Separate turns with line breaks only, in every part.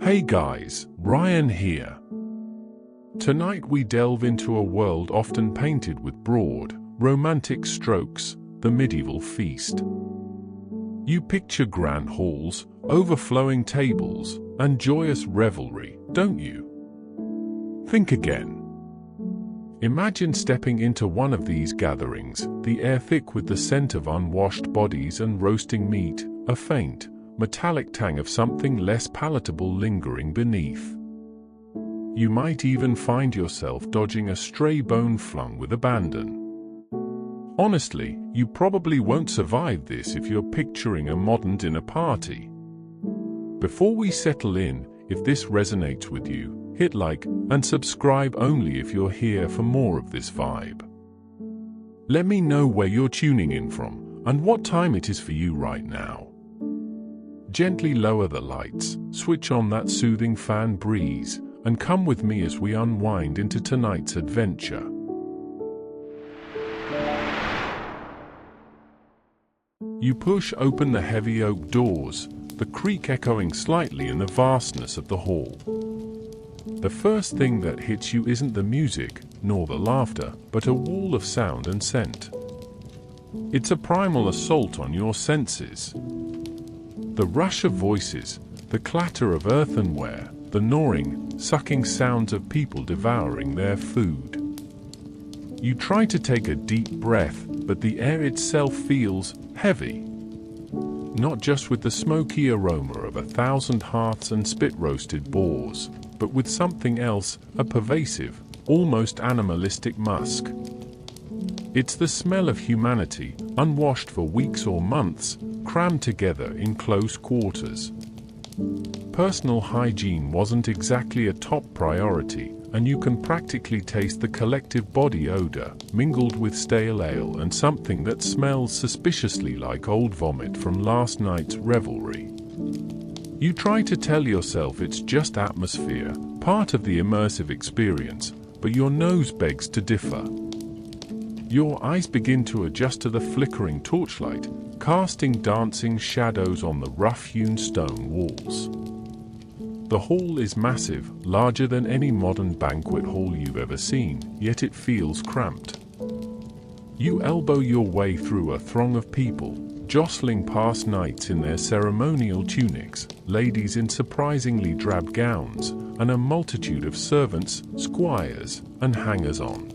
Hey guys, Ryan here. Tonight we delve into a world often painted with broad, romantic strokes, the medieval feast. You picture grand halls, overflowing tables, and joyous revelry, don't you? Think again. Imagine stepping into one of these gatherings, the air thick with the scent of unwashed bodies and roasting meat, a faint, metallic tang of something less palatable lingering beneath. You might even find yourself dodging a stray bone flung with abandon. Honestly, you probably won't survive this if you're picturing a modern dinner party. Before we settle in, if this resonates with you, hit like and subscribe only if you're here for more of this vibe. Let me know where you're tuning in from and what time it is for you right now. Gently lower the lights, switch on that soothing fan breeze, and come with me as we unwind into tonight's adventure. You push open the heavy oak doors, the creak echoing slightly in the vastness of the hall. The first thing that hits you isn't the music, nor the laughter, but a wall of sound and scent. It's a primal assault on your senses. The rush of voices, the clatter of earthenware, the gnawing, sucking sounds of people devouring their food. You try to take a deep breath, but the air itself feels heavy. Not just with the smoky aroma of 1,000 hearths and spit-roasted boars, but with something else, a pervasive, almost animalistic musk. It's the smell of humanity, unwashed for weeks or months, crammed together in close quarters. Personal hygiene wasn't exactly a top priority, and you can practically taste the collective body odor, mingled with stale ale and something that smells suspiciously like old vomit from last night's revelry. You try to tell yourself it's just atmosphere, part of the immersive experience, but your nose begs to differ. Your eyes begin to adjust to the flickering torchlight, casting dancing shadows on the rough-hewn stone walls. The hall is massive, larger than any modern banquet hall you've ever seen, yet it feels cramped. You elbow your way through a throng of people, jostling past knights in their ceremonial tunics, ladies in surprisingly drab gowns, and a multitude of servants, squires, and hangers-on.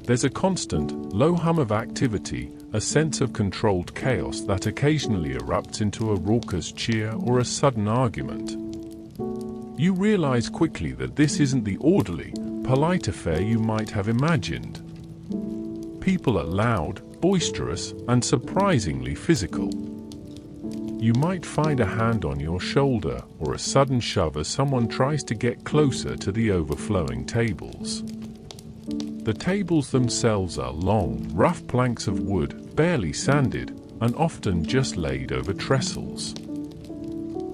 There's a constant, low hum of activity, a sense of controlled chaos that occasionally erupts into a raucous cheer or a sudden argument. You realize quickly that this isn't the orderly, polite affair you might have imagined. People are loud, boisterous, and surprisingly physical. You might find a hand on your shoulder or a sudden shove as someone tries to get closer to the overflowing tables. The tables themselves are long, rough planks of wood, barely sanded, and often just laid over trestles.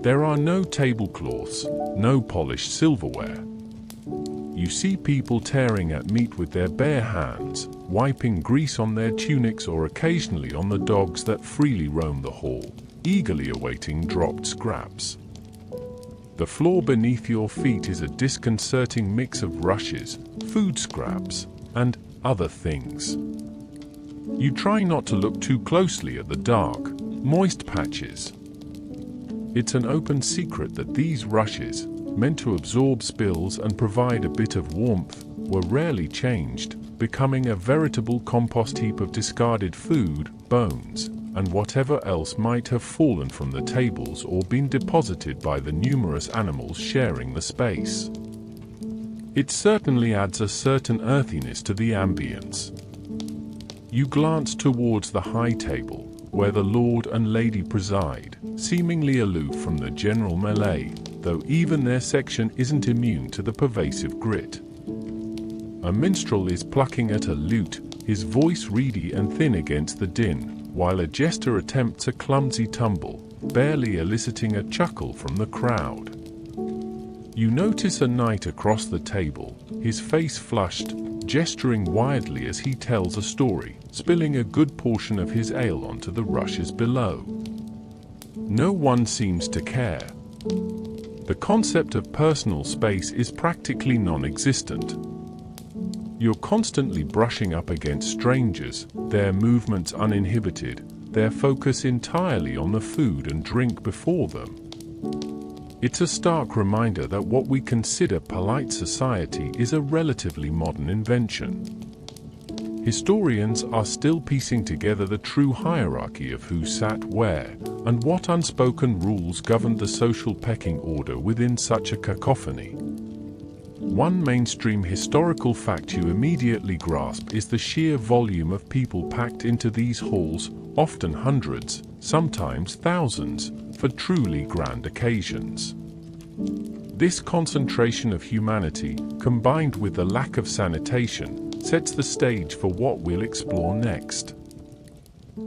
There are no tablecloths, no polished silverware. You see people tearing at meat with their bare hands, wiping grease on their tunics or occasionally on the dogs that freely roam the hall, eagerly awaiting dropped scraps. The floor beneath your feet is a disconcerting mix of rushes, food scraps, and other things. You try not to look too closely at the dark, moist patches. It's an open secret that these rushes, meant to absorb spills and provide a bit of warmth, were rarely changed, becoming a veritable compost heap of discarded food, bones, and whatever else might have fallen from the tables or been deposited by the numerous animals sharing the space. It certainly adds a certain earthiness to the ambience. You glance towards the high table, where the lord and lady preside, seemingly aloof from the general melee, though even their section isn't immune to the pervasive grit. A minstrel is plucking at a lute, his voice reedy and thin against the din, while a jester attempts a clumsy tumble, barely eliciting a chuckle from the crowd. You notice a knight across the table, his face flushed, gesturing wildly as he tells a story, spilling a good portion of his ale onto the rushes below. No one seems to care. The concept of personal space is practically non-existent. You're constantly brushing up against strangers, their movements uninhibited, their focus entirely on the food and drink before them. It's a stark reminder that what we consider polite society is a relatively modern invention. Historians are still piecing together the true hierarchy of who sat where, and what unspoken rules governed the social pecking order within such a cacophony. One mainstream historical fact you immediately grasp is the sheer volume of people packed into these halls, often hundreds, sometimes thousands, for truly grand occasions. This concentration of humanity, combined with the lack of sanitation, sets the stage for what we'll explore next.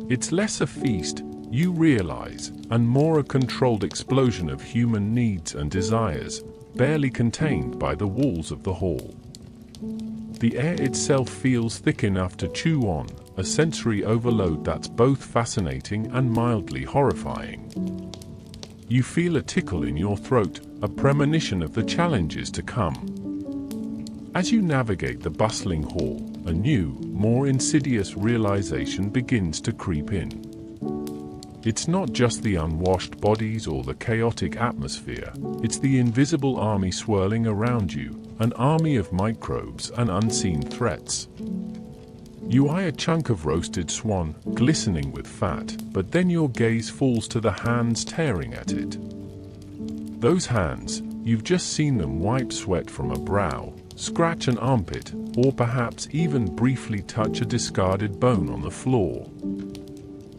It's less a feast, you realize, and more a controlled explosion of human needs and desires, barely contained by the walls of the hall. The air itself feels thick enough to chew on, a sensory overload that's both fascinating and mildly horrifying. You feel a tickle in your throat, a premonition of the challenges to come. As you navigate the bustling hall, a new, more insidious realization begins to creep in. It's not just the unwashed bodies or the chaotic atmosphere, it's the invisible army swirling around you, an army of microbes and unseen threats. You eye a chunk of roasted swan, glistening with fat, but then your gaze falls to the hands tearing at it. Those hands, you've just seen them wipe sweat from a brow, scratch an armpit, or perhaps even briefly touch a discarded bone on the floor.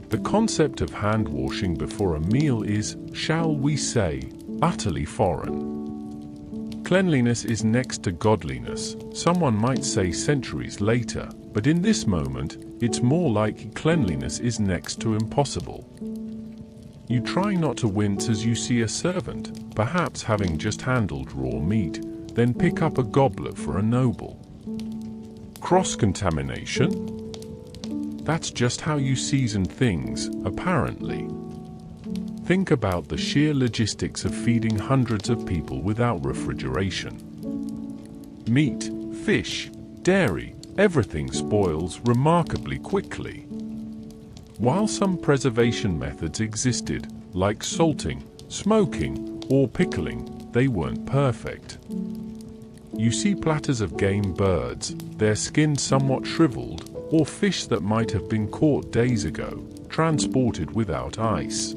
The concept of hand washing before a meal is, shall we say, utterly foreign. Cleanliness is next to godliness, someone might say centuries later, but in this moment, it's more like cleanliness is next to impossible. You try not to wince as you see a servant, perhaps having just handled raw meat, then pick up a goblet for a noble. Cross-contamination? That's just how you season things, apparently. Think about the sheer logistics of feeding hundreds of people without refrigeration. Meat, fish, dairy, everything spoils remarkably quickly. While some preservation methods existed, like salting, smoking, or pickling, they weren't perfect. You see platters of game birds, their skin somewhat shriveled, or fish that might have been caught days ago, transported without ice.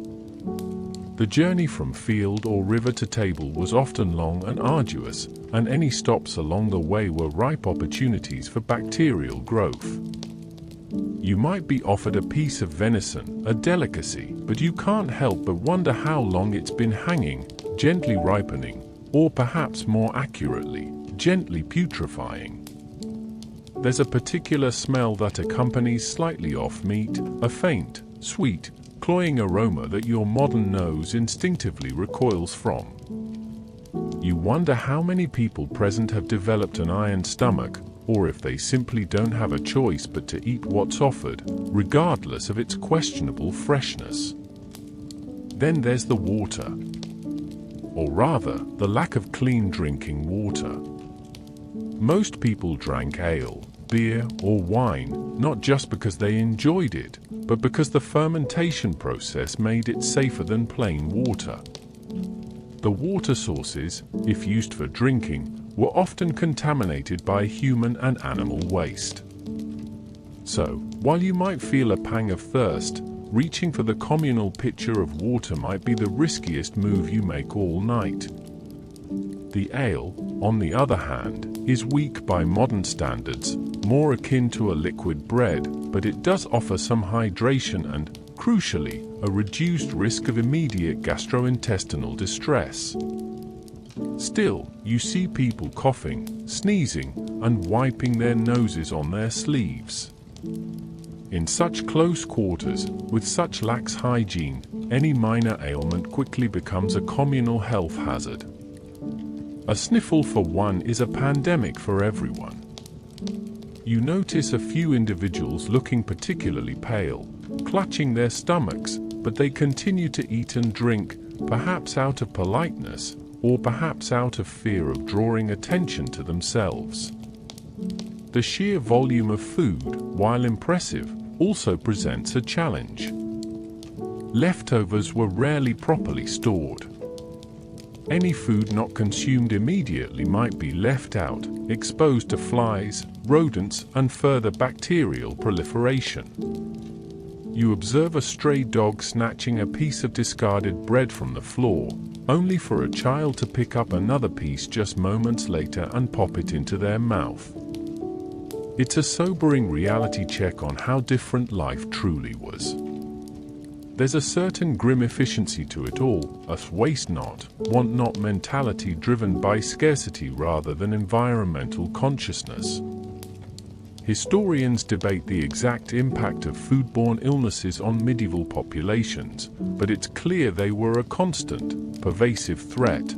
The journey from field or river to table was often long and arduous, and any stops along the way were ripe opportunities for bacterial growth. You might be offered a piece of venison, a delicacy, but you can't help but wonder how long it's been hanging, gently ripening, or perhaps more accurately, gently putrefying. There's a particular smell that accompanies slightly off meat, a faint, sweet, cloying aroma that your modern nose instinctively recoils from. You wonder how many people present have developed an iron stomach, or if they simply don't have a choice but to eat what's offered, regardless of its questionable freshness. Then there's the water. Or rather, the lack of clean drinking water. Most people drank ale, beer, or wine, not just because they enjoyed it, but because the fermentation process made it safer than plain water. The water sources, if used for drinking, were often contaminated by human and animal waste. So, while you might feel a pang of thirst, reaching for the communal pitcher of water might be the riskiest move you make all night. The ale, on the other hand, is weak by modern standards, more akin to a liquid bread, but it does offer some hydration and, crucially, a reduced risk of immediate gastrointestinal distress. Still, you see people coughing, sneezing, and wiping their noses on their sleeves. In such close quarters, with such lax hygiene, any minor ailment quickly becomes a communal health hazard. A sniffle for one is a pandemic for everyone. You notice a few individuals looking particularly pale, clutching their stomachs, but they continue to eat and drink, perhaps out of politeness, or perhaps out of fear of drawing attention to themselves. The sheer volume of food, while impressive, also presents a challenge. Leftovers were rarely properly stored. Any food not consumed immediately might be left out, exposed to flies, rodents, and further bacterial proliferation. You observe a stray dog snatching a piece of discarded bread from the floor, only for a child to pick up another piece just moments later and pop it into their mouth. It's a sobering reality check on how different life truly was. There's a certain grim efficiency to it all, a waste not, want not mentality driven by scarcity rather than environmental consciousness. Historians debate the exact impact of foodborne illnesses on medieval populations, but it's clear they were a constant, pervasive threat.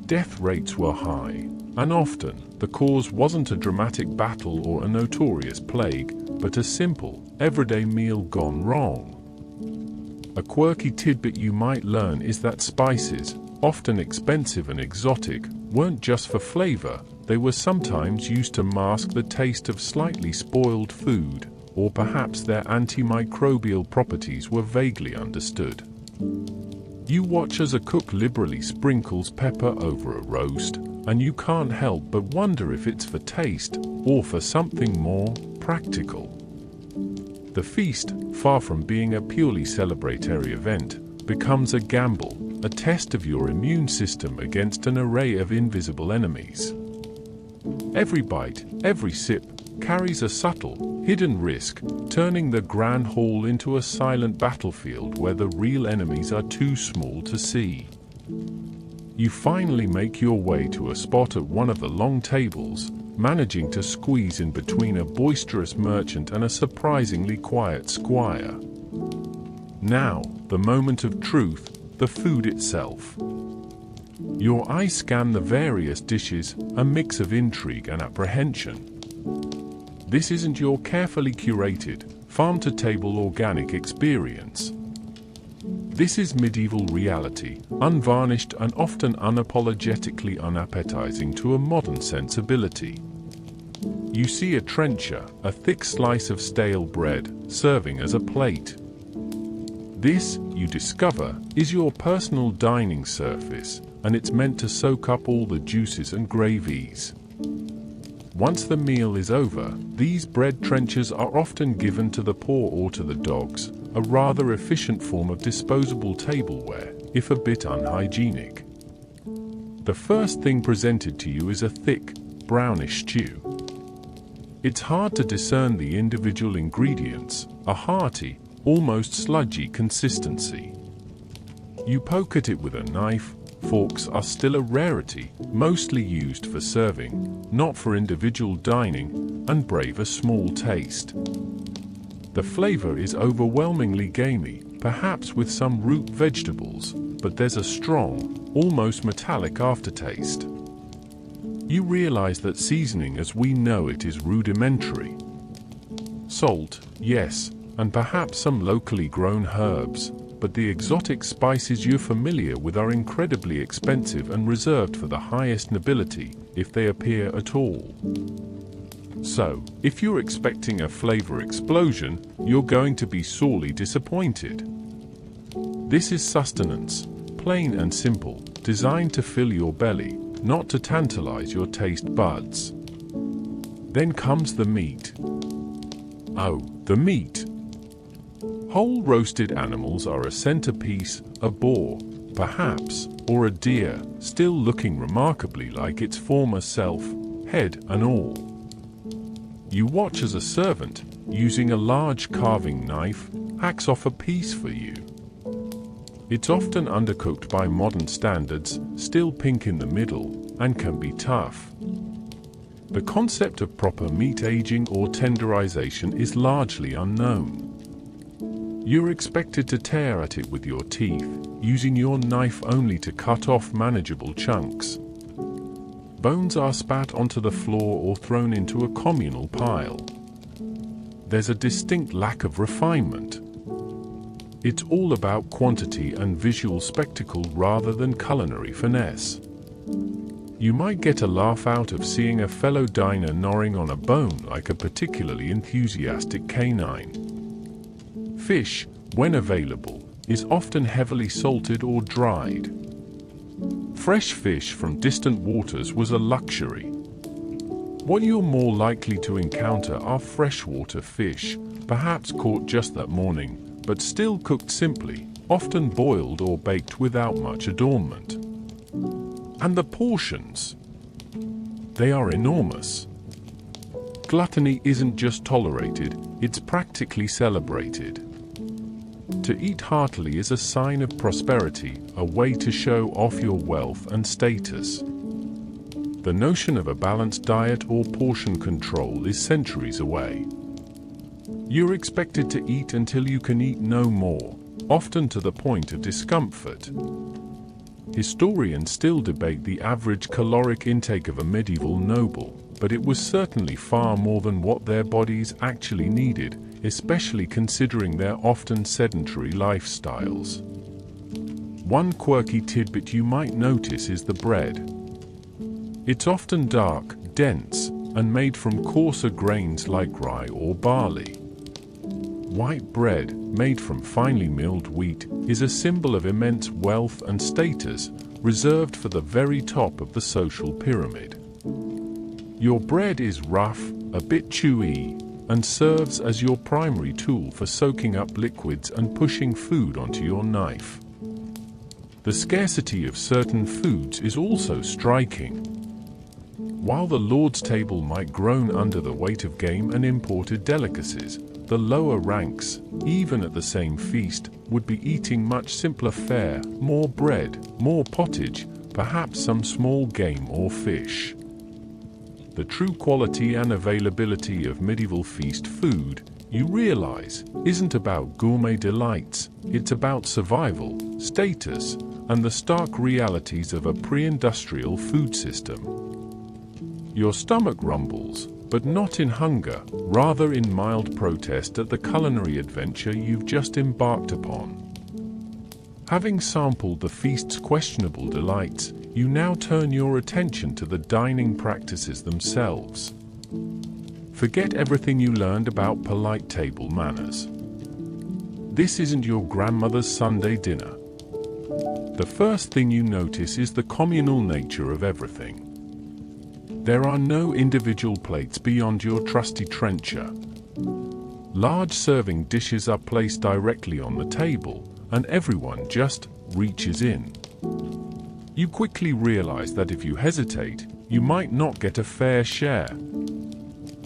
Death rates were high, and often, the cause wasn't a dramatic battle or a notorious plague, but a simple, everyday meal gone wrong. A quirky tidbit you might learn is that spices, often expensive and exotic, weren't just for flavor, they were sometimes used to mask the taste of slightly spoiled food, or perhaps their antimicrobial properties were vaguely understood. You watch as a cook liberally sprinkles pepper over a roast, and you can't help but wonder if it's for taste, or for something more practical. The feast, far from being a purely celebratory event, becomes a gamble, a test of your immune system against an array of invisible enemies. Every bite, every sip, carries a subtle, hidden risk, turning the grand hall into a silent battlefield where the real enemies are too small to see. You finally make your way to a spot at one of the long tables, managing to squeeze in between a boisterous merchant and a surprisingly quiet squire. Now, the moment of truth, the food itself. Your eyes scan the various dishes, a mix of intrigue and apprehension. This isn't your carefully curated, farm-to-table organic experience. This is medieval reality, unvarnished and often unapologetically unappetizing to a modern sensibility. You see a trencher, a thick slice of stale bread, serving as a plate. This, you discover, is your personal dining surface, and it's meant to soak up all the juices and gravies. Once the meal is over, these bread trenchers are often given to the poor or to the dogs, a rather efficient form of disposable tableware, if a bit unhygienic. The first thing presented to you is a thick, brownish stew. It's hard to discern the individual ingredients, a hearty, almost sludgy consistency. You poke at it with a knife. Forks are still a rarity, mostly used for serving, not for individual dining, and brave a small taste. The flavor is overwhelmingly gamey, perhaps with some root vegetables, but there's a strong, almost metallic aftertaste. You realize that seasoning as we know it is rudimentary. Salt, yes, and perhaps some locally grown herbs, but the exotic spices you're familiar with are incredibly expensive and reserved for the highest nobility, if they appear at all. So, if you're expecting a flavor explosion, you're going to be sorely disappointed. This is sustenance, plain and simple, designed to fill your belly, not to tantalize your taste buds. Then comes the meat. Oh, the meat! Whole roasted animals are a centerpiece, a boar, perhaps, or a deer, still looking remarkably like its former self, head and all. You watch as a servant, using a large carving knife, hacks off a piece for you. It's often undercooked by modern standards, still pink in the middle, and can be tough. The concept of proper meat aging or tenderization is largely unknown. You're expected to tear at it with your teeth, using your knife only to cut off manageable chunks. Bones are spat onto the floor or thrown into a communal pile. There's a distinct lack of refinement. It's all about quantity and visual spectacle rather than culinary finesse. You might get a laugh out of seeing a fellow diner gnawing on a bone like a particularly enthusiastic canine. Fish, when available, is often heavily salted or dried. Fresh fish from distant waters was a luxury. What you're more likely to encounter are freshwater fish, perhaps caught just that morning, but still cooked simply, often boiled or baked without much adornment. And the portions, they are enormous. Gluttony isn't just tolerated, it's practically celebrated. To eat heartily is a sign of prosperity, a way to show off your wealth and status. The notion of a balanced diet or portion control is centuries away. You're expected to eat until you can eat no more, often to the point of discomfort. Historians still debate the average caloric intake of a medieval noble, but it was certainly far more than what their bodies actually needed, especially considering their often sedentary lifestyles. One quirky tidbit you might notice is the bread. It's often dark, dense, and made from coarser grains like rye or barley. White bread, made from finely milled wheat, is a symbol of immense wealth and status, reserved for the very top of the social pyramid. Your bread is rough, a bit chewy, and serves as your primary tool for soaking up liquids and pushing food onto your knife. The scarcity of certain foods is also striking. While the Lord's table might groan under the weight of game and imported delicacies, the lower ranks, even at the same feast, would be eating much simpler fare, more bread, more pottage, perhaps some small game or fish. The true quality and availability of medieval feast food, you realize, isn't about gourmet delights, it's about survival, status, and the stark realities of a pre-industrial food system. Your stomach rumbles, but not in hunger, rather in mild protest at the culinary adventure you've just embarked upon. Having sampled the feast's questionable delights, you now turn your attention to the dining practices themselves. Forget everything you learned about polite table manners. This isn't your grandmother's Sunday dinner. The first thing you notice is the communal nature of everything. There are no individual plates beyond your trusty trencher. Large serving dishes are placed directly on the table, and everyone just reaches in. You quickly realize that if you hesitate, you might not get a fair share.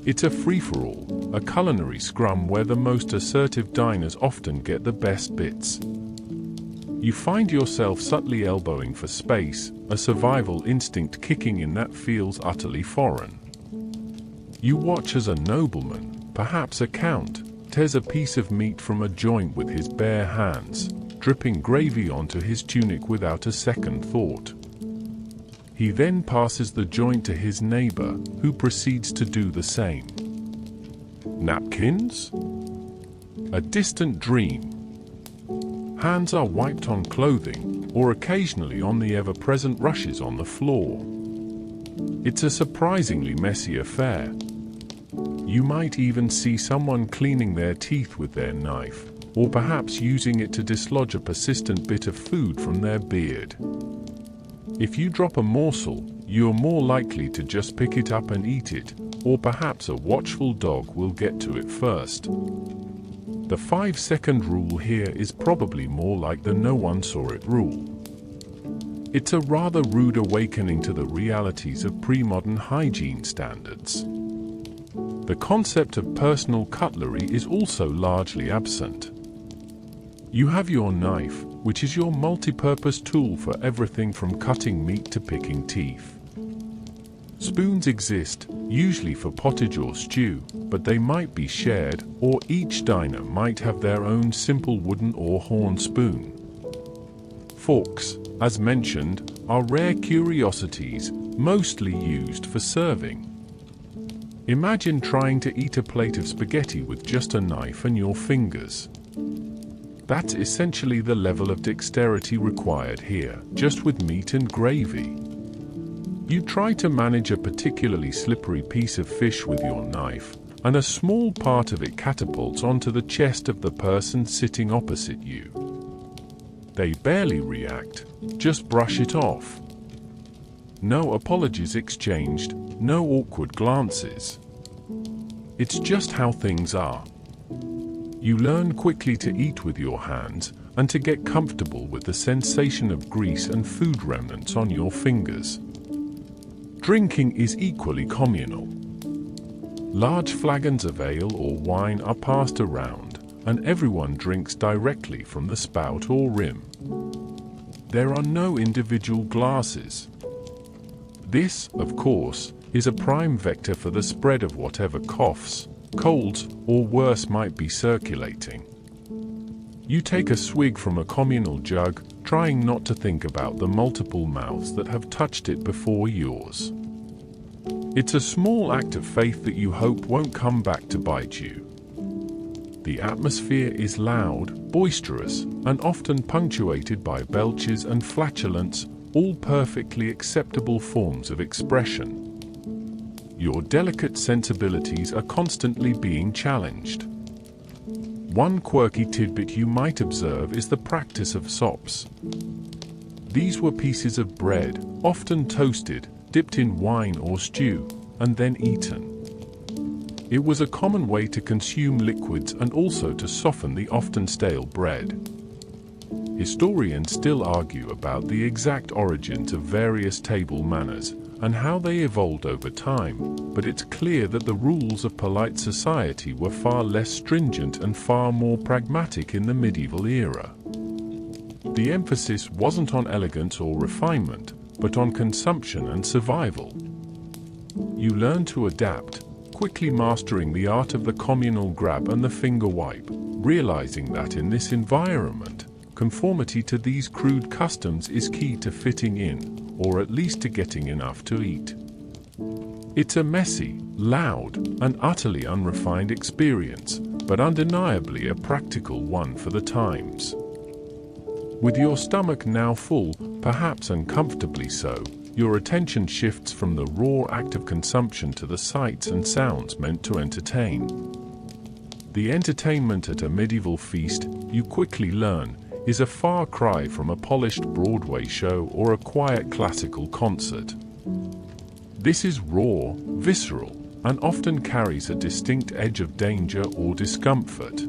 It's a free-for-all, a culinary scrum where the most assertive diners often get the best bits. You find yourself subtly elbowing for space, a survival instinct kicking in that feels utterly foreign. You watch as a nobleman, perhaps a count, tears a piece of meat from a joint with his bare hands, dripping gravy onto his tunic without a second thought. He then passes the joint to his neighbor, who proceeds to do the same. Napkins? A distant dream. Hands are wiped on clothing, or occasionally on the ever-present rushes on the floor. It's a surprisingly messy affair. You might even see someone cleaning their teeth with their knife, or perhaps using it to dislodge a persistent bit of food from their beard. If you drop a morsel, you're more likely to just pick it up and eat it, or perhaps a watchful dog will get to it first. The 5-second rule here is probably more like the no one saw it rule. It's a rather rude awakening to the realities of pre-modern hygiene standards. The concept of personal cutlery is also largely absent. You have your knife, which is your multi-purpose tool for everything from cutting meat to picking teeth. Spoons exist, usually for pottage or stew, but they might be shared, or each diner might have their own simple wooden or horn spoon. Forks, as mentioned, are rare curiosities, mostly used for serving. Imagine trying to eat a plate of spaghetti with just a knife and your fingers. That's essentially the level of dexterity required here, just with meat and gravy. You try to manage a particularly slippery piece of fish with your knife, and a small part of it catapults onto the chest of the person sitting opposite you. They barely react, just brush it off. No apologies exchanged, no awkward glances. It's just how things are. You learn quickly to eat with your hands and to get comfortable with the sensation of grease and food remnants on your fingers. Drinking is equally communal. Large flagons of ale or wine are passed around, and everyone drinks directly from the spout or rim. There are no individual glasses. This, of course, is a prime vector for the spread of whatever coughs, colds, or worse might be circulating. You take a swig from a communal jug, trying not to think about the multiple mouths that have touched it before yours. It's a small act of faith that you hope won't come back to bite you. The atmosphere is loud, boisterous, and often punctuated by belches and flatulence, all perfectly acceptable forms of expression. Your delicate sensibilities are constantly being challenged. One quirky tidbit you might observe is the practice of sops. These were pieces of bread, often toasted, dipped in wine or stew, and then eaten. It was a common way to consume liquids and also to soften the often stale bread. Historians still argue about the exact origins of various table manners and how they evolved over time, but it's clear that the rules of polite society were far less stringent and far more pragmatic in the medieval era. The emphasis wasn't on elegance or refinement, but on consumption and survival. You learn to adapt, quickly mastering the art of the communal grab and the finger wipe, realizing that in this environment, conformity to these crude customs is key to fitting in, or at least to getting enough to eat. It's a messy, loud, and utterly unrefined experience, but undeniably a practical one for the times. With your stomach now full, perhaps uncomfortably so, your attention shifts from the raw act of consumption to the sights and sounds meant to entertain. The entertainment at a medieval feast, you quickly learn, is a far cry from a polished Broadway show or a quiet classical concert. This is raw, visceral, and often carries a distinct edge of danger or discomfort.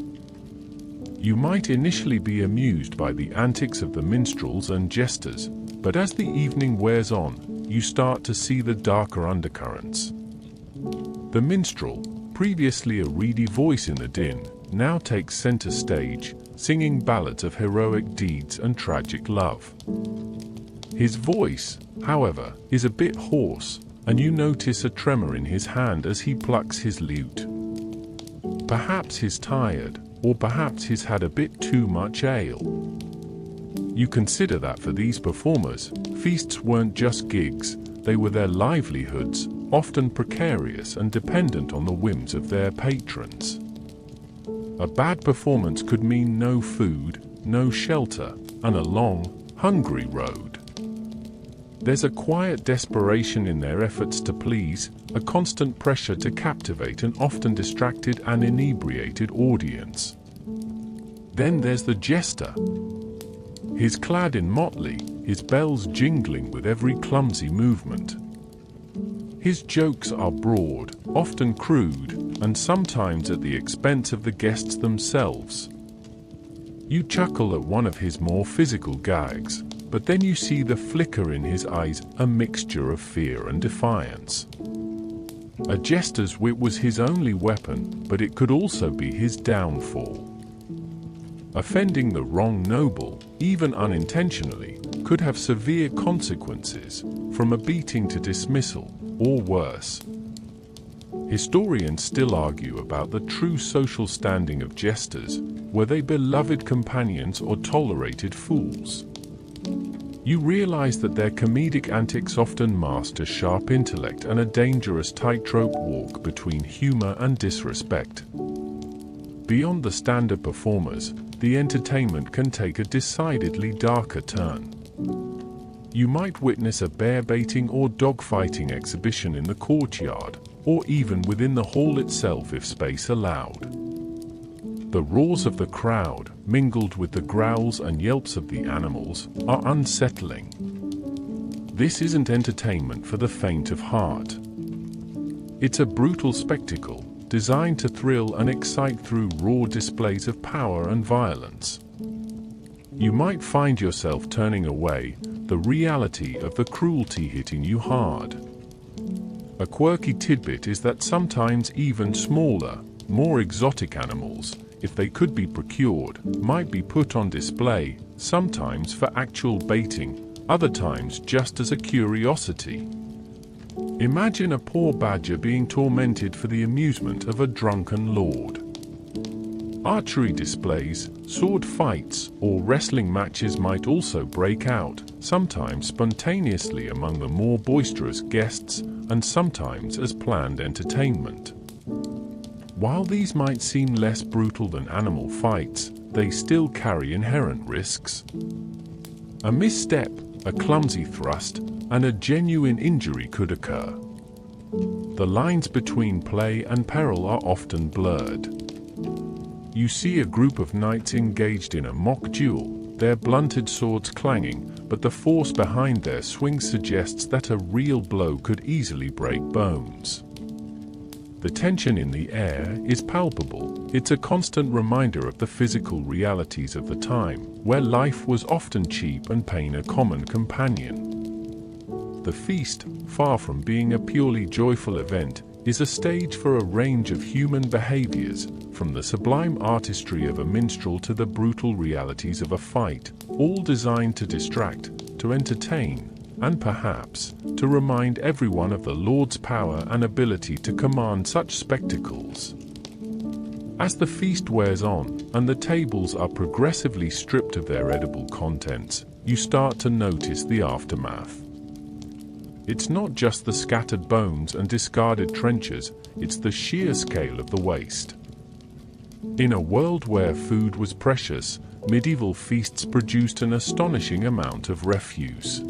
You might initially be amused by the antics of the minstrels and jesters, but as the evening wears on, you start to see the darker undercurrents. The minstrel, previously a reedy voice in the din, now takes center stage, singing ballads of heroic deeds and tragic love. His voice, however, is a bit hoarse, and you notice a tremor in his hand as he plucks his lute. Perhaps he's tired, or perhaps he's had a bit too much ale. You consider that for these performers, feasts weren't just gigs, they were their livelihoods, often precarious and dependent on the whims of their patrons. A bad performance could mean no food, no shelter, and a long, hungry road. There's a quiet desperation in their efforts to please, a constant pressure to captivate an often distracted and inebriated audience. Then there's the jester. He's clad in motley, his bells jingling with every clumsy movement. His jokes are broad, often crude, and sometimes at the expense of the guests themselves. You chuckle at one of his more physical gags, but then you see the flicker in his eyes, a mixture of fear and defiance. A jester's wit was his only weapon, but it could also be his downfall. Offending the wrong noble, even unintentionally, could have severe consequences, from a beating to dismissal, or worse. Historians still argue about the true social standing of jesters, were they beloved companions or tolerated fools. You realize that their comedic antics often masked a sharp intellect and a dangerous tightrope walk between humor and disrespect. Beyond the standard performers, the entertainment can take a decidedly darker turn. You might witness a bear baiting or dog-fighting exhibition in the courtyard, or even within the hall itself if space allowed. The roars of the crowd, mingled with the growls and yelps of the animals, are unsettling. This isn't entertainment for the faint of heart. It's a brutal spectacle, designed to thrill and excite through raw displays of power and violence. You might find yourself turning away, the reality of the cruelty hitting you hard. A quirky tidbit is that sometimes even smaller, more exotic animals, if they could be procured, might be put on display, sometimes for actual baiting, other times just as a curiosity. Imagine a poor badger being tormented for the amusement of a drunken lord. Archery displays, sword fights, or wrestling matches might also break out, sometimes spontaneously among the more boisterous guests, and sometimes as planned entertainment. While these might seem less brutal than animal fights, they still carry inherent risks. A misstep, a clumsy thrust, and a genuine injury could occur. The lines between play and peril are often blurred. You see a group of knights engaged in a mock duel, their blunted swords clanging, but the force behind their swings suggests that a real blow could easily break bones. The tension in the air is palpable. It's a constant reminder of the physical realities of the time, where life was often cheap and pain a common companion. The feast, far from being a purely joyful event, is a stage for a range of human behaviors, from the sublime artistry of a minstrel to the brutal realities of a fight, all designed to distract, to entertain, and perhaps, to remind everyone of the Lord's power and ability to command such spectacles. As the feast wears on, and the tables are progressively stripped of their edible contents, you start to notice the aftermath. It's not just the scattered bones and discarded trenchers, it's the sheer scale of the waste. In a world where food was precious, medieval feasts produced an astonishing amount of refuse.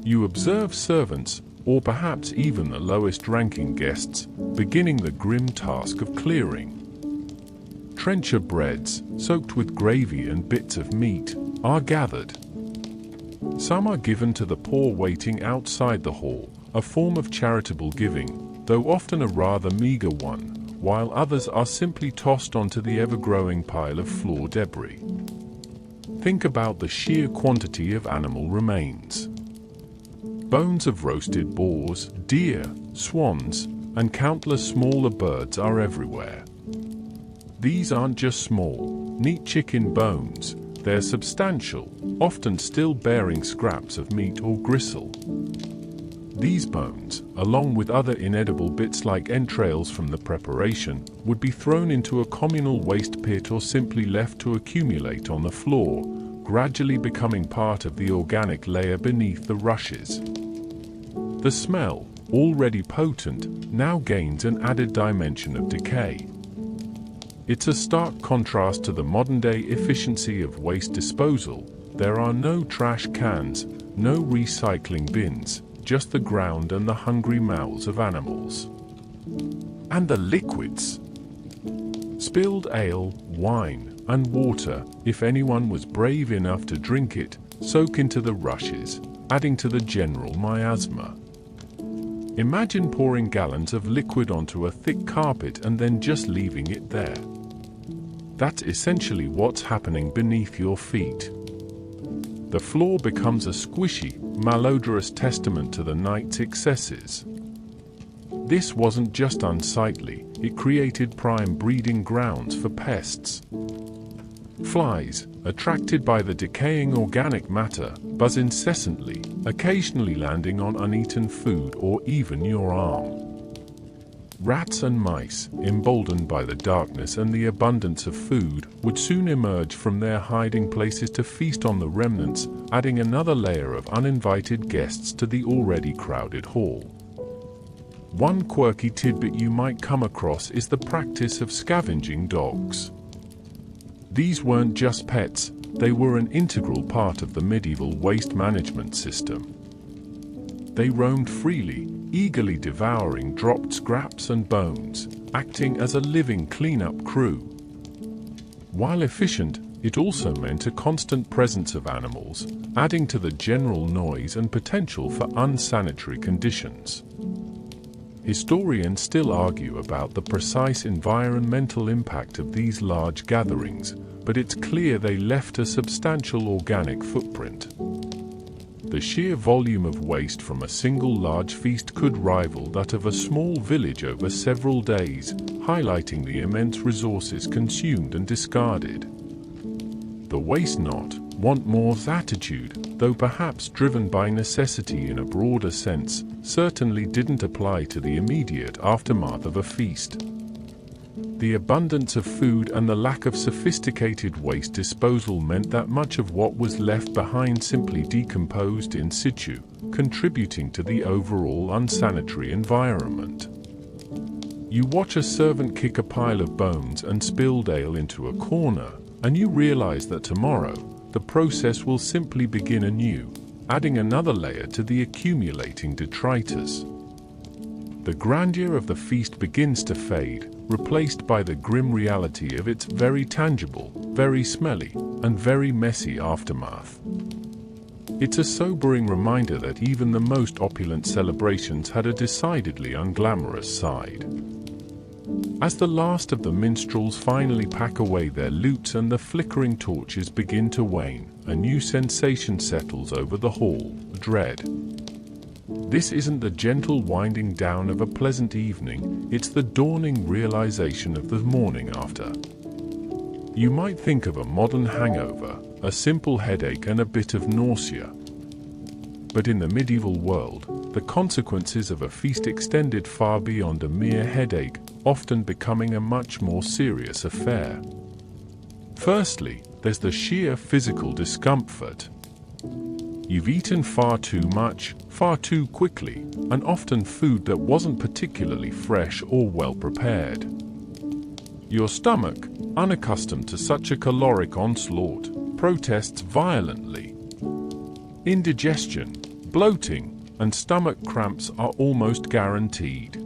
You observe servants, or perhaps even the lowest-ranking guests, beginning the grim task of clearing. Trencher breads, soaked with gravy and bits of meat, are gathered. Some are given to the poor waiting outside the hall, a form of charitable giving, though often a rather meager one, while others are simply tossed onto the ever-growing pile of floor debris. Think about the sheer quantity of animal remains. Bones of roasted boars, deer, swans, and countless smaller birds are everywhere. These aren't just small, neat chicken bones, they're substantial, often still bearing scraps of meat or gristle. These bones, along with other inedible bits like entrails from the preparation, would be thrown into a communal waste pit or simply left to accumulate on the floor, gradually becoming part of the organic layer beneath the rushes. The smell, already potent, now gains an added dimension of decay. It's a stark contrast to the modern-day efficiency of waste disposal. There are no trash cans, no recycling bins, just the ground and the hungry mouths of animals. And the liquids. Spilled ale, wine, and water, if anyone was brave enough to drink it, soak into the rushes, adding to the general miasma. Imagine pouring gallons of liquid onto a thick carpet and then just leaving it there. That's essentially what's happening beneath your feet. The floor becomes a squishy, malodorous testament to the night's excesses. This wasn't just unsightly, it created prime breeding grounds for pests. Flies, attracted by the decaying organic matter, buzz incessantly, occasionally landing on uneaten food or even your arm. Rats and mice, emboldened by the darkness and the abundance of food, would soon emerge from their hiding places to feast on the remnants, adding another layer of uninvited guests to the already crowded hall. One quirky tidbit you might come across is the practice of scavenging dogs. These weren't just pets, they were an integral part of the medieval waste management system. They roamed freely, eagerly devouring dropped scraps and bones, acting as a living cleanup crew. While efficient, it also meant a constant presence of animals, adding to the general noise and potential for unsanitary conditions. Historians still argue about the precise environmental impact of these large gatherings, but it's clear they left a substantial organic footprint. The sheer volume of waste from a single large feast could rival that of a small village over several days, highlighting the immense resources consumed and discarded. The waste not, want more's attitude, though perhaps driven by necessity in a broader sense, certainly didn't apply to the immediate aftermath of a feast. The abundance of food and the lack of sophisticated waste disposal meant that much of what was left behind simply decomposed in situ, contributing to the overall unsanitary environment. You watch a servant kick a pile of bones and spilled ale into a corner, and you realize that tomorrow, the process will simply begin anew, adding another layer to the accumulating detritus. The grandeur of the feast begins to fade, replaced by the grim reality of its very tangible, very smelly, and very messy aftermath. It's a sobering reminder that even the most opulent celebrations had a decidedly unglamorous side. As the last of the minstrels finally pack away their lutes and the flickering torches begin to wane, a new sensation settles over the hall: dread. This isn't the gentle winding down of a pleasant evening, it's the dawning realization of the morning after. You might think of a modern hangover, a simple headache and a bit of nausea. But in the medieval world, the consequences of a feast extended far beyond a mere headache, often becoming a much more serious affair. Firstly, there's the sheer physical discomfort. You've eaten far too much, far too quickly, and often food that wasn't particularly fresh or well prepared. Your stomach, unaccustomed to such a caloric onslaught, protests violently. Indigestion, bloating, and stomach cramps are almost guaranteed.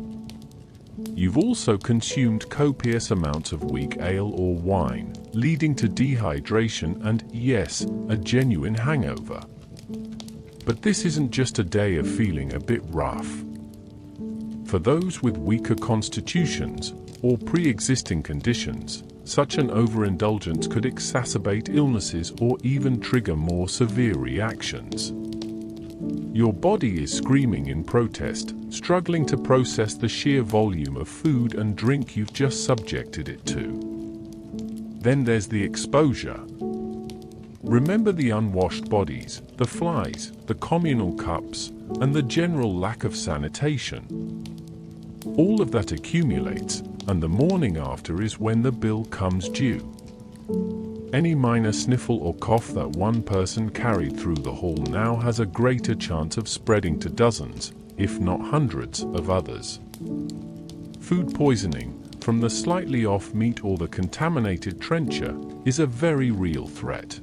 You've also consumed copious amounts of weak ale or wine, leading to dehydration and, yes, a genuine hangover. But this isn't just a day of feeling a bit rough. For those with weaker constitutions or pre-existing conditions, such an overindulgence could exacerbate illnesses or even trigger more severe reactions. Your body is screaming in protest, struggling to process the sheer volume of food and drink you've just subjected it to. Then there's the exposure. Remember the unwashed bodies, the flies, the communal cups, and the general lack of sanitation. All of that accumulates, and the morning after is when the bill comes due. Any minor sniffle or cough that one person carried through the hall now has a greater chance of spreading to dozens, if not hundreds, of others. Food poisoning, from the slightly off meat or the contaminated trencher, is a very real threat.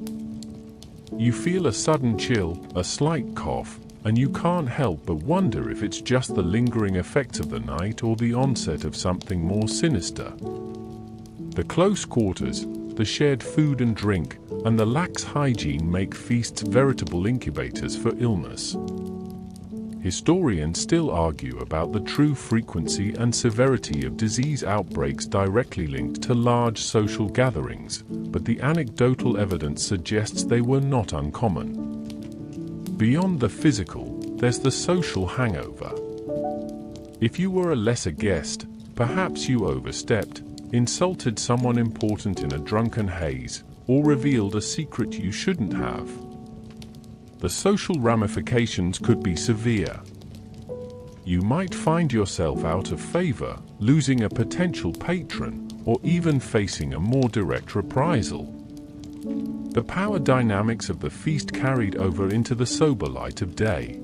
You feel a sudden chill, a slight cough, and you can't help but wonder if it's just the lingering effects of the night or the onset of something more sinister. The close quarters, the shared food and drink, and the lax hygiene make feasts veritable incubators for illness. Historians still argue about the true frequency and severity of disease outbreaks directly linked to large social gatherings, but the anecdotal evidence suggests they were not uncommon. Beyond the physical, there's the social hangover. If you were a lesser guest, perhaps you overstepped, insulted someone important in a drunken haze, or revealed a secret you shouldn't have. The social ramifications could be severe. You might find yourself out of favor, losing a potential patron, or even facing a more direct reprisal. The power dynamics of the feast carried over into the sober light of day.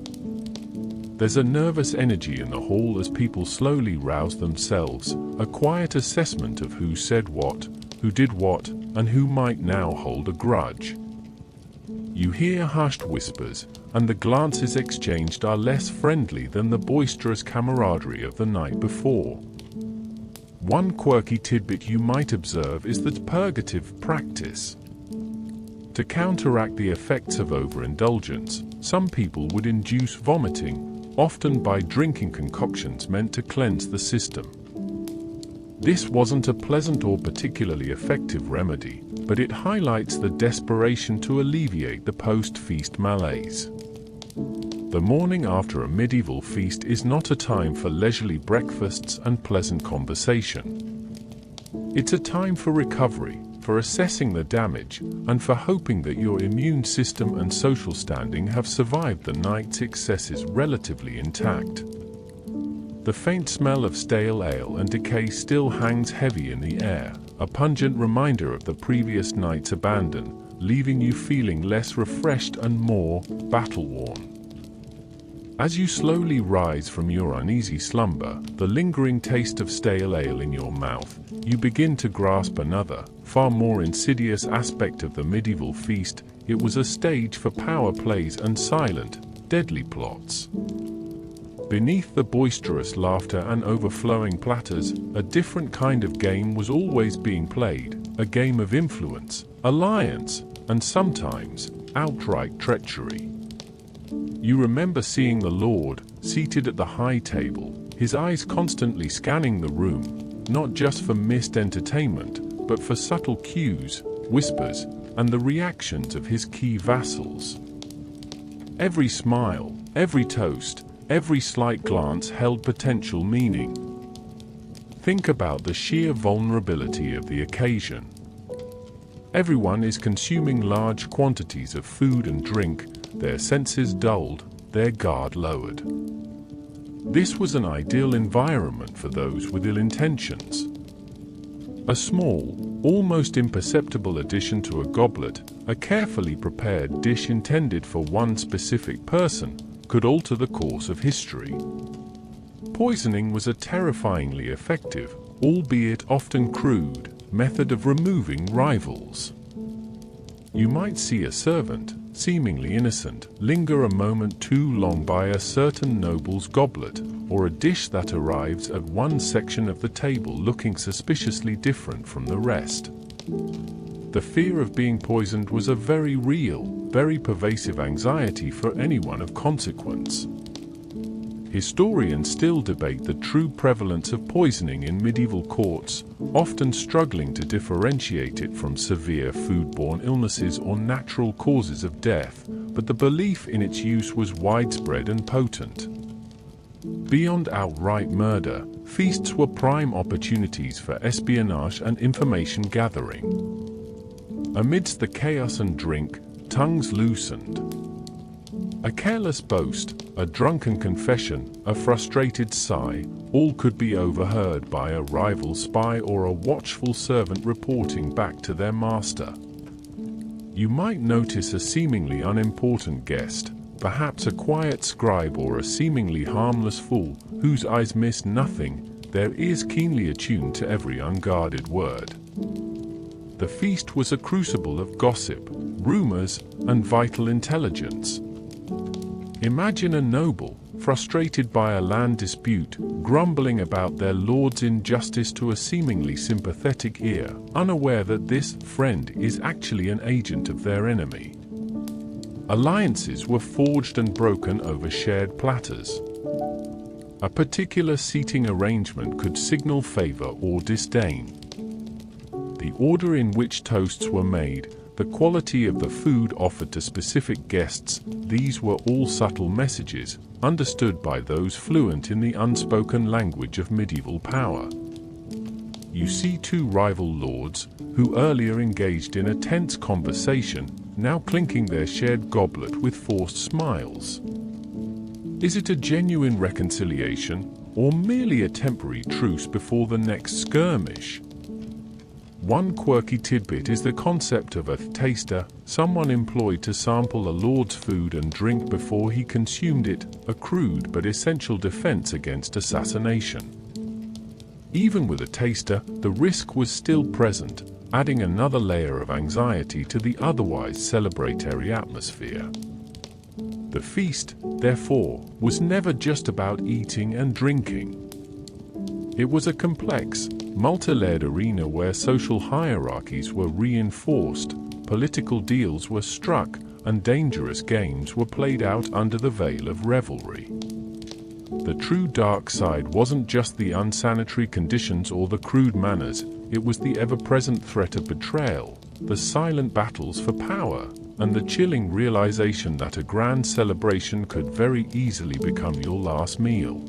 There's a nervous energy in the hall as people slowly rouse themselves, a quiet assessment of who said what, who did what, and who might now hold a grudge. You hear hushed whispers, and the glances exchanged are less friendly than the boisterous camaraderie of the night before. One quirky tidbit you might observe is the purgative practice. To counteract the effects of overindulgence, some people would induce vomiting, often by drinking concoctions meant to cleanse the system. This wasn't a pleasant or particularly effective remedy, but it highlights the desperation to alleviate the post-feast malaise. The morning after a medieval feast is not a time for leisurely breakfasts and pleasant conversation. It's a time for recovery, for assessing the damage, and for hoping that your immune system and social standing have survived the night's excesses relatively intact. The faint smell of stale ale and decay still hangs heavy in the air, a pungent reminder of the previous night's abandon, leaving you feeling less refreshed and more battle-worn. As you slowly rise from your uneasy slumber, the lingering taste of stale ale in your mouth, you begin to grasp another, far more insidious aspect of the medieval feast. It was a stage for power plays and silent, deadly plots. Beneath the boisterous laughter and overflowing platters, a different kind of game was always being played, a game of influence, alliance, and sometimes outright treachery. You remember seeing the Lord, seated at the high table, his eyes constantly scanning the room, not just for missed entertainment, but for subtle cues, whispers, and the reactions of his key vassals. Every smile, every toast, every slight glance held potential meaning. Think about the sheer vulnerability of the occasion. Everyone is consuming large quantities of food and drink, their senses dulled, their guard lowered. This was an ideal environment for those with ill intentions. A small, almost imperceptible addition to a goblet, a carefully prepared dish intended for one specific person, could alter the course of history. Poisoning was a terrifyingly effective, albeit often crude, method of removing rivals. You might see a servant, seemingly innocent, linger a moment too long by a certain noble's goblet, or a dish that arrives at one section of the table looking suspiciously different from the rest. The fear of being poisoned was a very real, very pervasive anxiety for anyone of consequence. Historians still debate the true prevalence of poisoning in medieval courts, often struggling to differentiate it from severe foodborne illnesses or natural causes of death, but the belief in its use was widespread and potent. Beyond outright murder, feasts were prime opportunities for espionage and information gathering. Amidst the chaos and drink, tongues loosened. A careless boast, a drunken confession, a frustrated sigh, all could be overheard by a rival spy or a watchful servant reporting back to their master. You might notice a seemingly unimportant guest, perhaps a quiet scribe or a seemingly harmless fool, whose eyes miss nothing, their ears keenly attuned to every unguarded word. The feast was a crucible of gossip, rumors, and vital intelligence. Imagine a noble, frustrated by a land dispute, grumbling about their lord's injustice to a seemingly sympathetic ear, unaware that this friend is actually an agent of their enemy. Alliances were forged and broken over shared platters. A particular seating arrangement could signal favor or disdain. The order in which toasts were made, the quality of the food offered to specific guests, these were all subtle messages, understood by those fluent in the unspoken language of medieval power. You see two rival lords, who earlier engaged in a tense conversation, now clinking their shared goblet with forced smiles. Is it a genuine reconciliation, or merely a temporary truce before the next skirmish? One quirky tidbit is the concept of a taster, someone employed to sample a lord's food and drink before he consumed it, a crude but essential defense against assassination. Even with a taster, the risk was still present. adding another layer of anxiety to the otherwise celebratory atmosphere. The feast, therefore, was never just about eating and drinking. It was a complex, multi-layered arena where social hierarchies were reinforced, political deals were struck, and dangerous games were played out under the veil of revelry. The true dark side wasn't just the unsanitary conditions or the crude manners, it was the ever-present threat of betrayal, the silent battles for power, and the chilling realization that a grand celebration could very easily become your last meal.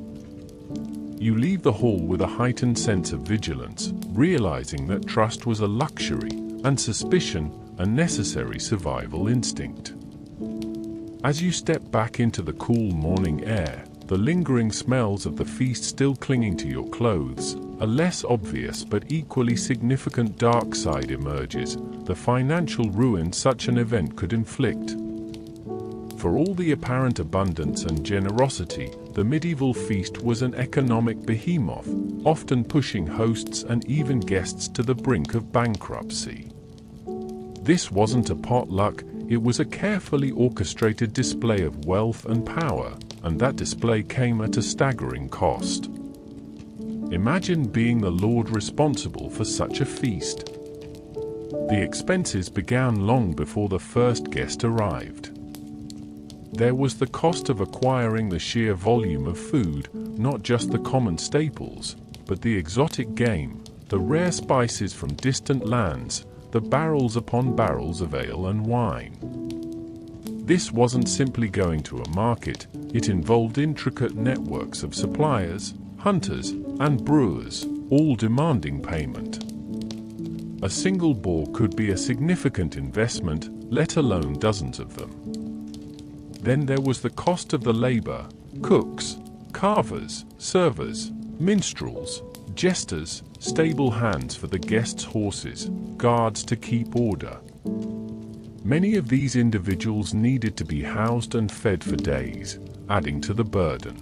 You leave the hall with a heightened sense of vigilance, realizing that trust was a luxury, and suspicion a necessary survival instinct. As you step back into the cool morning air, the lingering smells of the feast still clinging to your clothes, a less obvious but equally significant dark side emerges, the financial ruin such an event could inflict. For all the apparent abundance and generosity, the medieval feast was an economic behemoth, often pushing hosts and even guests to the brink of bankruptcy. This wasn't a potluck, it was a carefully orchestrated display of wealth and power, and that display came at a staggering cost. Imagine being the lord responsible for such a feast. The expenses began long before the first guest arrived. There was the cost of acquiring the sheer volume of food, not just the common staples, but the exotic game, the rare spices from distant lands, the barrels upon barrels of ale and wine. This wasn't simply going to a market, it involved intricate networks of suppliers, hunters, and brewers, all demanding payment. A single boar could be a significant investment, let alone dozens of them. Then there was the cost of the labor: cooks, carvers, servers, minstrels, jesters, stable hands for the guests' horses, guards to keep order. Many of these individuals needed to be housed and fed for days, adding to the burden.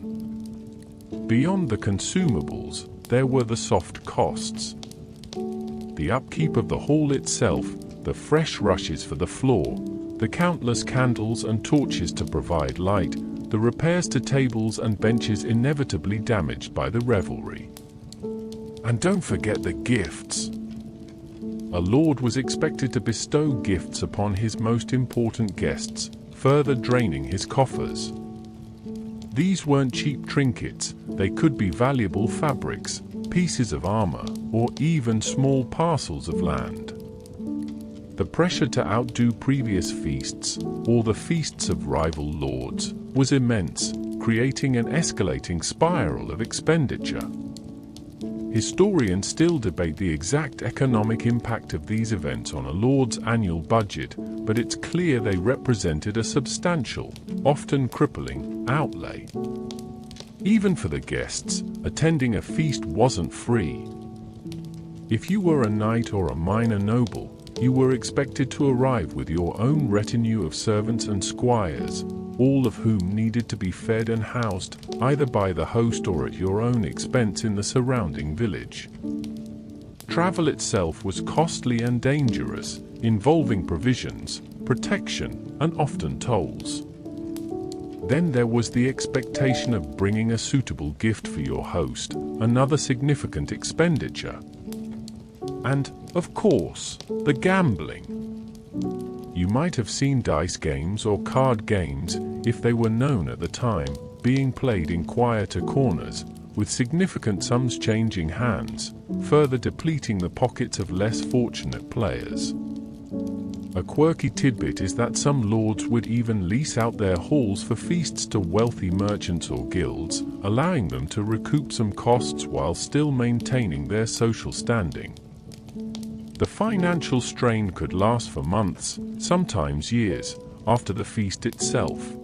Beyond the consumables, there were the soft costs. The upkeep of the hall itself, the fresh rushes for the floor, the countless candles and torches to provide light, the repairs to tables and benches inevitably damaged by the revelry. And don't forget the gifts. A lord was expected to bestow gifts upon his most important guests, further draining his coffers. These weren't cheap trinkets, they could be valuable fabrics, pieces of armor, or even small parcels of land. The pressure to outdo previous feasts, or the feasts of rival lords, was immense, creating an escalating spiral of expenditure. Historians still debate the exact economic impact of these events on a lord's annual budget, but it's clear they represented a substantial, often crippling, outlay. Even for the guests, attending a feast wasn't free. If you were a knight or a minor noble, you were expected to arrive with your own retinue of servants and squires, all of whom needed to be fed and housed, either by the host or at your own expense in the surrounding village. Travel itself was costly and dangerous, involving provisions, protection, and often tolls. Then there was the expectation of bringing a suitable gift for your host, another significant expenditure. And, of course, the gambling. You might have seen dice games or card games, if they were known at the time, being played in quieter corners, with significant sums changing hands, further depleting the pockets of less fortunate players. A quirky tidbit is that some lords would even lease out their halls for feasts to wealthy merchants or guilds, allowing them to recoup some costs while still maintaining their social standing. The financial strain could last for months, sometimes years, after the feast itself.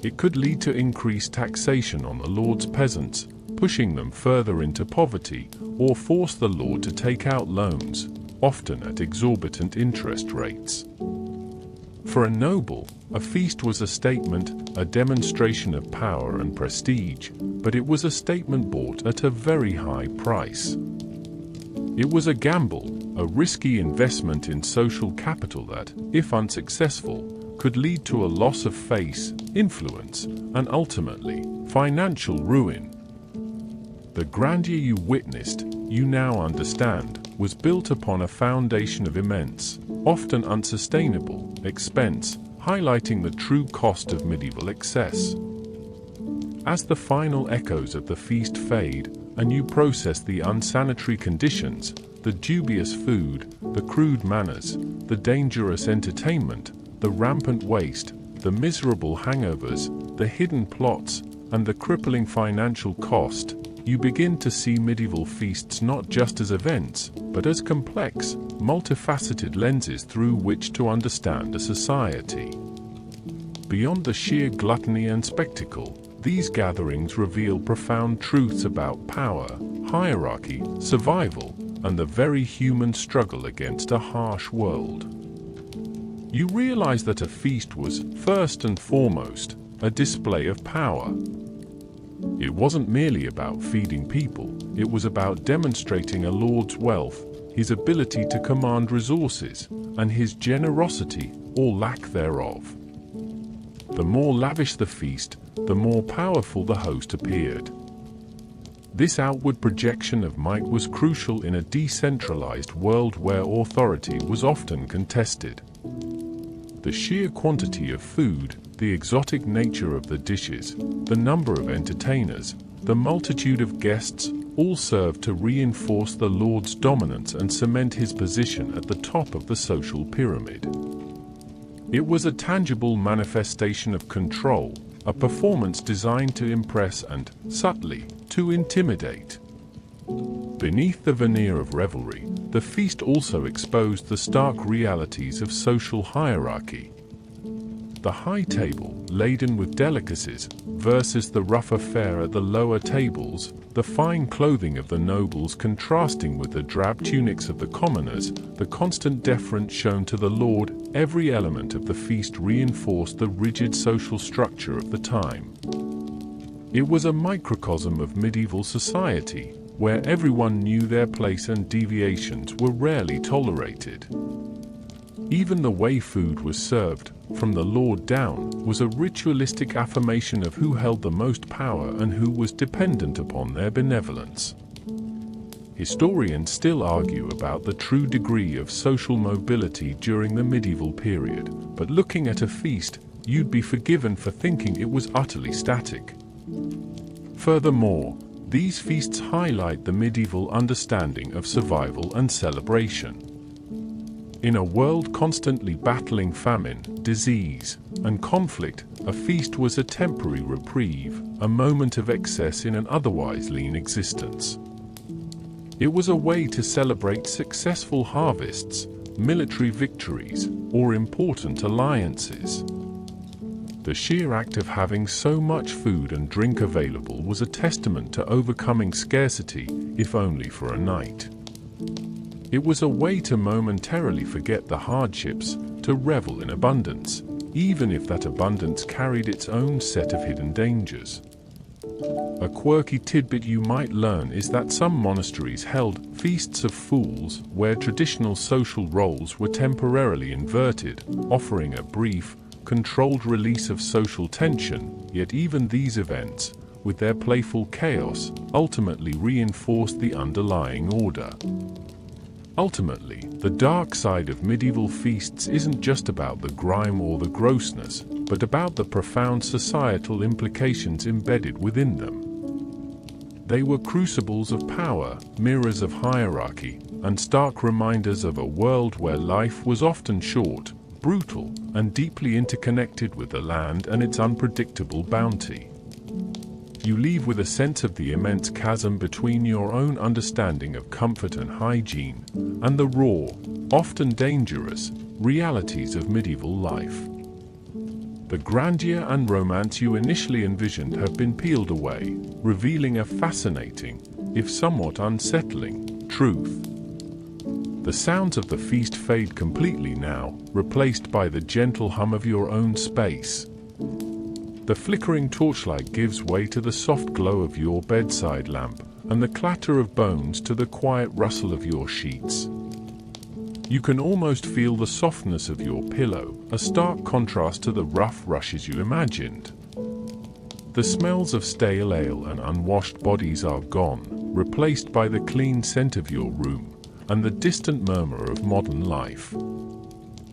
It could lead to increased taxation on the lord's peasants, pushing them further into poverty, or force the lord to take out loans, often at exorbitant interest rates. For a noble, a feast was a statement, a demonstration of power and prestige, but it was a statement bought at a very high price. It was a gamble, a risky investment in social capital that, if unsuccessful, could lead to a loss of face, influence, and ultimately, financial ruin. The grandeur you witnessed, you now understand, was built upon a foundation of immense, often unsustainable, expense, highlighting the true cost of medieval excess. As the final echoes of the feast fade, and you process the unsanitary conditions, the dubious food, the crude manners, the dangerous entertainment, the rampant waste, the miserable hangovers, the hidden plots, and the crippling financial cost, you begin to see medieval feasts not just as events, but as complex, multifaceted lenses through which to understand a society. Beyond the sheer gluttony and spectacle, these gatherings reveal profound truths about power, hierarchy, survival, and the very human struggle against a harsh world. You realize that a feast was, first and foremost, a display of power. It wasn't merely about feeding people, it was about demonstrating a lord's wealth, his ability to command resources, and his generosity, or lack thereof. The more lavish the feast, the more powerful the host appeared. This outward projection of might was crucial in a decentralized world where authority was often contested. The sheer quantity of food, the exotic nature of the dishes, the number of entertainers, the multitude of guests, all served to reinforce the lord's dominance and cement his position at the top of the social pyramid. It was a tangible manifestation of control, a performance designed to impress and, subtly, to intimidate. Beneath the veneer of revelry, the feast also exposed the stark realities of social hierarchy. The high table, laden with delicacies, versus the rougher fare at the lower tables, the fine clothing of the nobles contrasting with the drab tunics of the commoners, the constant deference shown to the lord, every element of the feast reinforced the rigid social structure of the time. It was a microcosm of medieval society, where everyone knew their place and deviations were rarely tolerated. Even the way food was served, from the lord down, was a ritualistic affirmation of who held the most power and who was dependent upon their benevolence. Historians still argue about the true degree of social mobility during the medieval period, but looking at a feast, you'd be forgiven for thinking it was utterly static. Furthermore, these feasts highlight the medieval understanding of survival and celebration. In a world constantly battling famine, disease, and conflict, a feast was a temporary reprieve, a moment of excess in an otherwise lean existence. It was a way to celebrate successful harvests, military victories, or important alliances. The sheer act of having so much food and drink available was a testament to overcoming scarcity, if only for a night. It was a way to momentarily forget the hardships, to revel in abundance, even if that abundance carried its own set of hidden dangers. A quirky tidbit you might learn is that some monasteries held feasts of fools where traditional social roles were temporarily inverted, offering a brief, controlled release of social tension, yet even these events, with their playful chaos, ultimately reinforced the underlying order. Ultimately, the dark side of medieval feasts isn't just about the grime or the grossness, but about the profound societal implications embedded within them. They were crucibles of power, mirrors of hierarchy, and stark reminders of a world where life was often short, brutal, and deeply interconnected with the land and its unpredictable bounty. You leave with a sense of the immense chasm between your own understanding of comfort and hygiene, and the raw, often dangerous, realities of medieval life. The grandeur and romance you initially envisioned have been peeled away, revealing a fascinating, if somewhat unsettling, truth. The sounds of the feast fade completely now, replaced by the gentle hum of your own space. The flickering torchlight gives way to the soft glow of your bedside lamp, and the clatter of bones to the quiet rustle of your sheets. You can almost feel the softness of your pillow, a stark contrast to the rough rushes you imagined. The smells of stale ale and unwashed bodies are gone, replaced by the clean scent of your room and the distant murmur of modern life.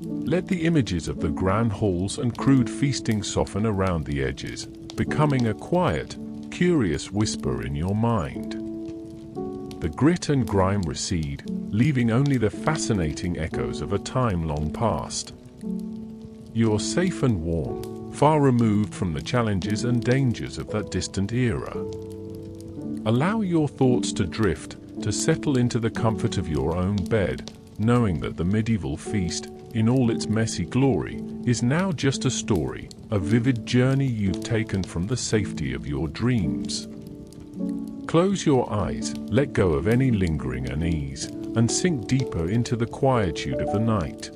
Let the images of the grand halls and crude feasting soften around the edges, becoming a quiet, curious whisper in your mind. The grit and grime recede, leaving only the fascinating echoes of a time long past. You're safe and warm, far removed from the challenges and dangers of that distant era. Allow your thoughts to drift, to settle into the comfort of your own bed, knowing that the medieval feast, in all its messy glory, is now just a story, a vivid journey you've taken from the safety of your dreams. Close your eyes, let go of any lingering unease, and sink deeper into the quietude of the night.